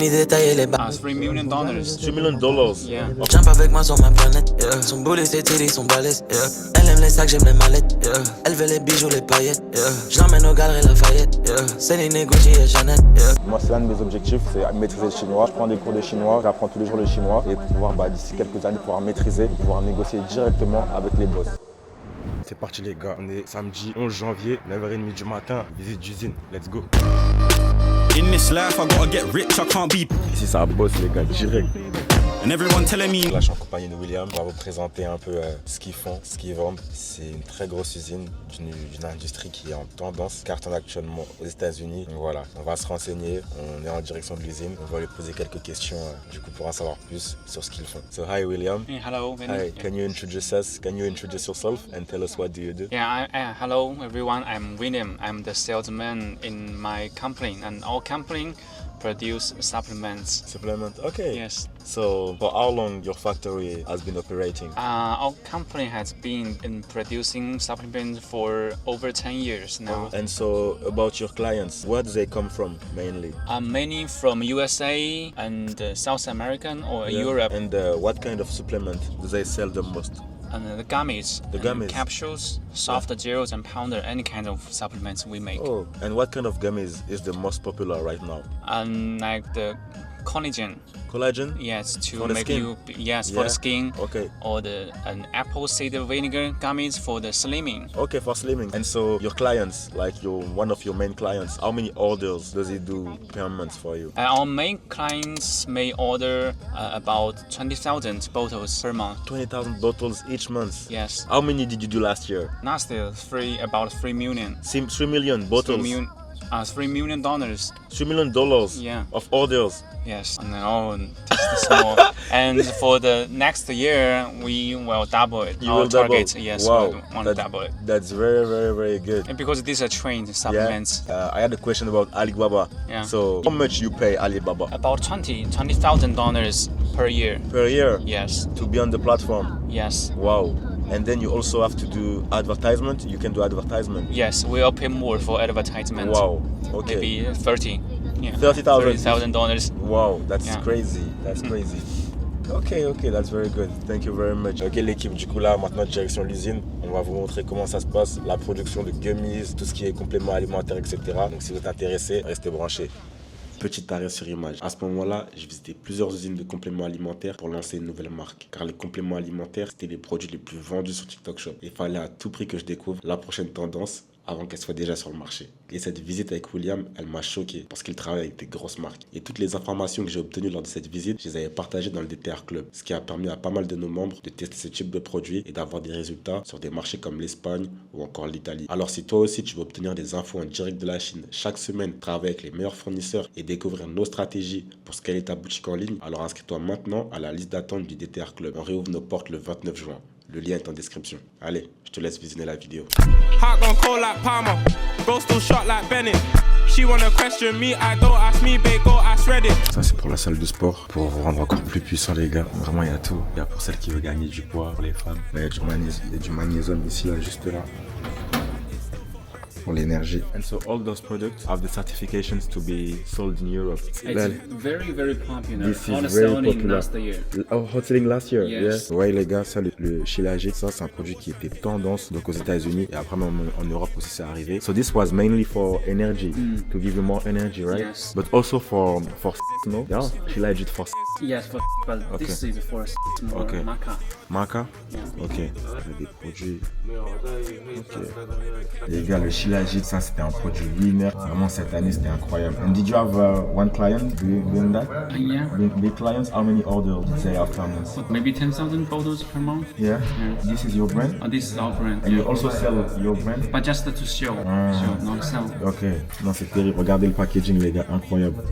Fini détailler les bas. $3 million. $3 million. Yeah. Jump avec moi sur ma planète, yeah. Son boulet, ses titties sont balèzes, yeah. Elle aime les sacs, j'aime les mallettes, yeah. Elle veut les bijoux, les paillettes, yeah. J'emmène aux galeries Lafayette, yeah. Céline, Gucci et Chanel, yeah. Moi, c'est l'un de mes objectifs, c'est maîtriser le chinois. Je prends des cours de chinois, j'apprends tous les jours le chinois et pouvoir, d'ici quelques années, pouvoir maîtriser, pouvoir négocier directement avec les boss. C'est parti les gars, on est samedi 11 janvier, 9h30 du matin, visite d'usine, let's go. In this life I gotta get rich, I can't be. Ici ça bosse les gars, direct. And everyone telling me. Là je suis en compagnie de William, on va vous présenter un peu ce qu'ils font, ce qu'ils vendent. C'est une très grosse usine d'une industrie qui est en tendance, cartonne actuellement aux États-Unis. Donc voilà, on va se renseigner, on est en direction de l'usine, on va lui poser quelques questions du coup pour en savoir plus sur ce qu'ils font. So hi William. Hey, hello. Hi, can you introduce us? Can you introduce yourself and tell us what do you do? Yeah, hello everyone. I'm William. I'm the salesman in my company, and our company produce supplements. Supplement, okay. Yes. So for how long your factory has been operating? Our company has been in producing supplements for over 10 years now. And so about your clients, where do they come from mainly? Mainly from USA and South American or Europe. And what kind of supplement do they sell the most? And the gummies, The gummies. capsules, soft gels, and powder, any kind of supplements we make. Oh, and what kind of gummies is the most popular right now? And like the collagen, Collagen? yes, to For the make skin? you, yes, for Yeah. the skin. Okay. Or an apple cider vinegar gummies for the slimming. Okay, for slimming. And so your clients, like one of your main clients, how many orders does he do per month for you? Our main clients may order about 20,000 bottles per month. 20,000 bottles each month? Yes. How many did you do last year? Last year, about 3 million. 3 million bottles? $3 million. $3 million Yeah. of orders? Yes, no, just small. And for the next year, we will double it. You Our will double? target, yes, Wow, we want to double it. That's very, very, very good. And because these are trained supplements, I had a question about Alibaba. Yeah. So how much you pay Alibaba about $20,000 per year. per year Yes, to be on the platform? yes, Wow. And then you also have to do advertisement. You can do advertisement. yes. We'll pay more for advertisement. Wow. Okay. Maybe 30. Yeah. $30,000. $30,000. Wow, that's Yeah. crazy. That's crazy. Ok, that's very good. Thank you very much. Ok, l'équipe, du coup là, maintenant direction l'usine. On va vous montrer comment ça se passe, la production de gummies, tout ce qui est compléments alimentaires, etc. Donc si vous êtes intéressé, restez branchés. Petit arrêt sur image. À ce moment-là, j'ai visité plusieurs usines de compléments alimentaires pour lancer une nouvelle marque. Car les compléments alimentaires, c'était les produits les plus vendus sur TikTok Shop. Il fallait à tout prix que je découvre la prochaine tendance avant qu'elle soit déjà sur le marché. Et cette visite avec William, elle m'a choqué parce qu'il travaille avec des grosses marques. Et toutes les informations que j'ai obtenues lors de cette visite, je les avais partagées dans le DTR Club, ce qui a permis à pas mal de nos membres de tester ce type de produit et d'avoir des résultats sur des marchés comme l'Espagne ou encore l'Italie. Alors si toi aussi tu veux obtenir des infos en direct de la Chine chaque semaine, travailler avec les meilleurs fournisseurs et découvrir nos stratégies pour scaler ta boutique en ligne, alors inscris-toi maintenant à la liste d'attente du DTR Club. On réouvre nos portes le 29 juin. Le lien est en description. Allez, je te laisse visionner la vidéo. Heart gone cold like Palmer, bro still shot like Bennett. She wanna question me, I don't ask me, babe, go ask Reddit. Ça c'est pour la salle de sport, pour vous rendre encore plus puissant les gars. Vraiment il y a tout. Il y a pour celles qui veulent gagner du poids, pour les femmes. Là, il y a du magnésium ici, là, juste là. Pour l'énergie. And so all those products have the certifications to be sold in Europe. It's very, very popular. This is On very selling popular. last year. Oh, hot selling last year. Yes. Yeah. Ouais les gars, ça le Shilajit, ça c'est un produit qui était tendance donc aux États-Unis et après même en Europe aussi c'est arrivé. So this was mainly for energy, to give you more energy, right? Yes. But also for no? Yeah, Shilajit for Yes, but Okay. this is for more Okay. maca. Maca. Yeah. Ok. Des produits. Ok. Les gars, le Shilajit, ça c'était un produit winner. Vraiment cette année c'était incroyable. And did you have one client doing that? Yeah. Big clients, how many orders did they have per month? Maybe 10,000 bottles per month. Yeah. This is your brand? This is our brand. And you also sell your brand? But just to show, not sell. Ok. Non, c'est terrible. Regardez le packaging, les gars. Incroyable.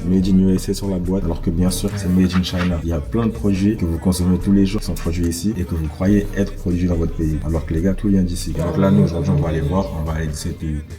Made in USA sur la boîte, alors que bien sûr, c'est made in China. Il y a plein de produits que vous consommez tous les jours qui sont produits ici et que vous croyez être produits dans votre pays. Alors que les gars, tout vient d'ici. Donc là, nous, aujourd'hui, on va aller voir. On va aller essayer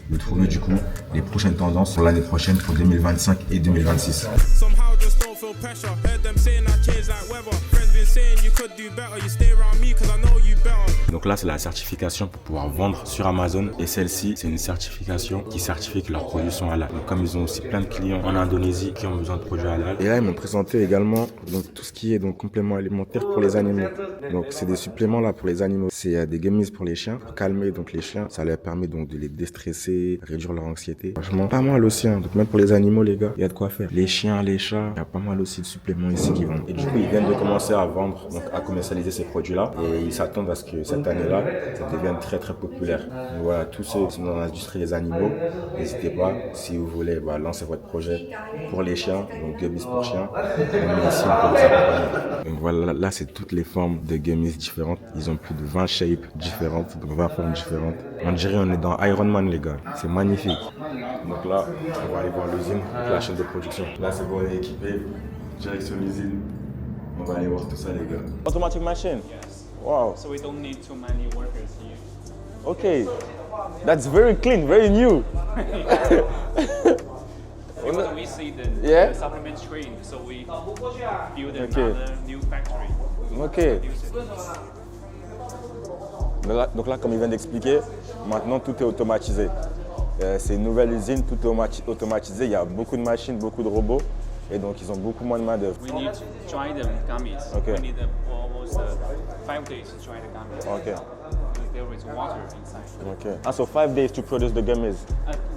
de trouver, du coup, les prochaines tendances pour l'année prochaine, pour 2025 et 2026. Somehow just don't feel pressure. Heard them saying I changed like weather. Friends been saying you could do better. You stay around me cause I know you better. Donc là, c'est la certification pour pouvoir vendre sur Amazon. Et celle-ci, c'est une certification qui certifie que leurs produits sont halal. Donc comme ils ont aussi plein de clients en Indonésie qui ont besoin de produits halal. Et là, ils m'ont présenté également donc, tout ce qui est donc, compléments alimentaires pour les animaux. Donc c'est des suppléments là pour les animaux. C'est des gummies pour les chiens, pour calmer donc les chiens. Ça leur permet donc de les déstresser, réduire leur anxiété. Franchement, pas mal aussi. Hein. Donc même pour les animaux, les gars, il y a de quoi faire. Les chiens, les chats, il y a pas mal aussi de suppléments ici qui vendent. Et du coup, ils viennent de commencer à vendre, donc à commercialiser ces produits-là. Et ils s'attendent à ce que cette année-là, ça devienne très très populaire. Donc voilà, tous ceux qui sont dans l'industrie des animaux, n'hésitez pas, si vous voulez lancer votre projet pour les chiens, donc gummies pour chiens, on est ici pour vous accompagner. Donc voilà, là c'est toutes les formes de gummies différentes. Ils ont plus de 20 shapes différentes, donc 20 formes différentes. On dirait on est dans Iron Man les gars, c'est magnifique. Donc là, on va aller voir l'usine, la chaîne de production. Là c'est bon, on est équipé, direction l'usine. On va aller voir tout ça les gars. Automatic machine? Yes. Wow. So we don't need too many workers here. Okay, that's very clean, very new. Because we see Yeah? the supplement train, so we build Okay. another new factory. Ok. Produce it. Donc là, comme il vient d'expliquer, maintenant tout est automatisé. C'est une nouvelle usine, tout est automatisé. Il y a beaucoup de machines, beaucoup de robots. Et donc ils ont beaucoup moins de main d'œuvre. We need to dry them gummies. Okay. We need almost 5 days to dry the gummies. Okay. Because there is water inside. Okay. Ah, so 5 days to produce the gummies.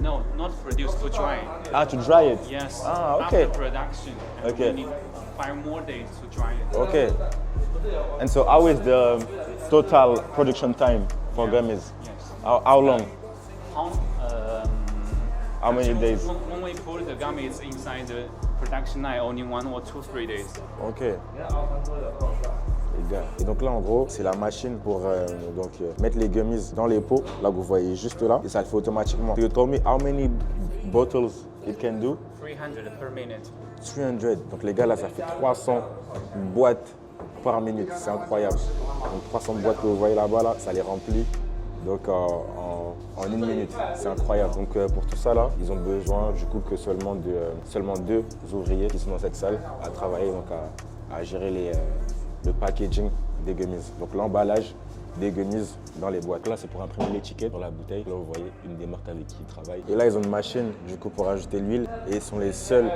No, not produce, to dry. Ah, to dry it. Yes. Ah, okay. After production. And Okay. we need 5 more days to dry it. Okay. And so how is the total production time for gummies? Yes. How long? How many actually, days? When we put the gummies inside the production line, only 1 or 2, 3 days. Ok. Et donc là, en gros, c'est la machine pour mettre les gummies dans les pots, là que vous voyez juste là, et ça le fait automatiquement. You told me how many bottles it can do? 300 per minute. 300. Donc les gars, là, ça fait 300 boîtes par minute. C'est incroyable. Donc 300 boîtes que vous voyez là-bas, là, ça les remplit. Donc en 1 minute, c'est incroyable. Donc pour tout ça là, ils ont besoin du coup que seulement 2 ouvriers qui sont dans cette salle à travailler, donc à gérer le packaging des gummies. Donc l'emballage des gummies dans les boîtes. Là c'est pour imprimer l'étiquette sur la bouteille. Là vous voyez une des marques avec qui ils travaillent. Et là ils ont une machine du coup pour ajouter l'huile et ils sont les seuls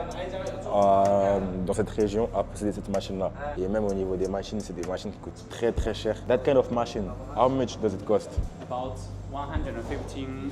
dans cette région à posséder cette machine là. Et même au niveau des machines, c'est des machines qui coûtent très très cher. That kind of machine, how much does it cost? About $115,000.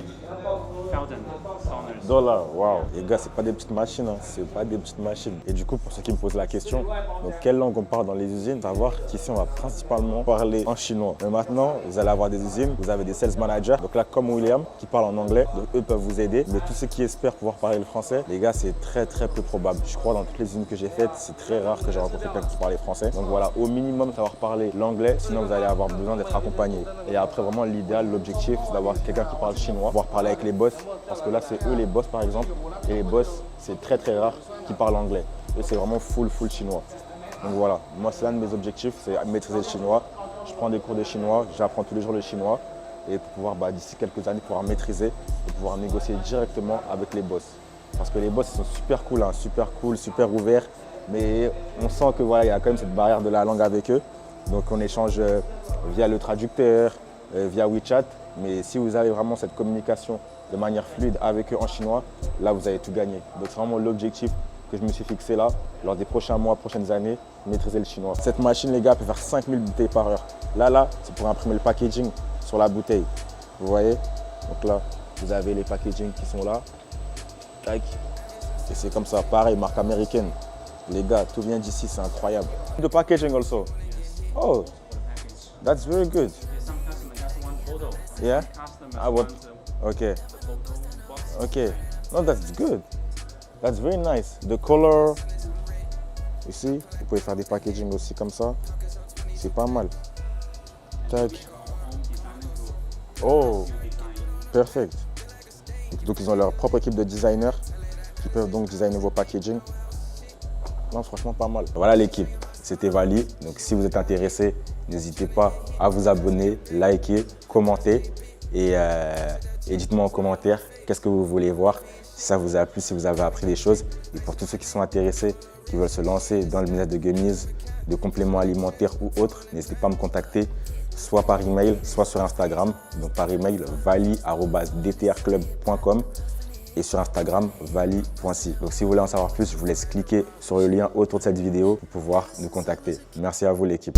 Dollars, wow. Les gars, c'est pas des petites machines, hein. C'est pas des petites machines. Et du coup, pour ceux qui me posent la question, donc quelle langue on parle dans les usines, savoir qu'ici on va principalement parler en chinois. Mais maintenant, vous allez avoir des usines, vous avez des sales managers, donc là comme William, qui parle en anglais, donc eux peuvent vous aider. Mais tous ceux qui espèrent pouvoir parler le français, les gars, c'est très très peu probable. Je crois dans toutes les usines que j'ai faites, c'est très rare que j'ai rencontré quelqu'un qui parlait français. Donc voilà, au minimum savoir parler l'anglais, sinon vous allez avoir besoin d'être accompagné. Et après vraiment l'idéal, l'objectif, c'est d'avoir quelqu'un qui parle chinois, pouvoir parler avec les boss, parce que là c'est eux les boss par exemple, et les boss c'est très très rare qui parlent anglais. Eux c'est vraiment full chinois. Donc voilà, moi c'est l'un de mes objectifs, c'est maîtriser le chinois. Je prends des cours de chinois, j'apprends tous les jours le chinois, et pour pouvoir d'ici quelques années pouvoir maîtriser et pouvoir négocier directement avec les boss. Parce que les boss ils sont super cool, hein, super cool, super ouverts, mais on sent que voilà, il y a quand même cette barrière de la langue avec eux. Donc on échange via le traducteur, via WeChat. Mais si vous avez vraiment cette communication de manière fluide avec eux en chinois, là vous avez tout gagné. Donc c'est vraiment l'objectif que je me suis fixé là, lors des prochains mois, prochaines années, maîtriser le chinois. Cette machine les gars peut faire 5000 bouteilles par heure. Là, c'est pour imprimer le packaging sur la bouteille. Vous voyez? Donc là, vous avez les packaging qui sont là. Tac. Et c'est comme ça, pareil, marque américaine. Les gars, tout vient d'ici, c'est incroyable. The packaging also. Oh, that's very good. Some customer just want photo. Yeah? Customer I want. Okay. photo box. Okay. No, that's good. That's very nice. The color. Ici, vous pouvez faire des packaging aussi comme ça. C'est pas mal. Tac. Oh, perfect. Donc ils ont leur propre équipe de designers qui peuvent donc designer vos packaging. Non, franchement pas mal. Voilà l'équipe, c'était Vali. Donc si vous êtes intéressé, n'hésitez pas à vous abonner, liker, commenter et dites-moi en commentaire qu'est-ce que vous voulez voir si ça vous a plu, si vous avez appris des choses. Et pour tous ceux qui sont intéressés, qui veulent se lancer dans le business de gummies, de compléments alimentaires ou autres, n'hésitez pas à me contacter, soit par email, soit sur Instagram. Donc par email, vali@dtrclub.com et sur Instagram, vali.si. Donc si vous voulez en savoir plus, je vous laisse cliquer sur le lien autour de cette vidéo pour pouvoir nous contacter. Merci à vous l'équipe.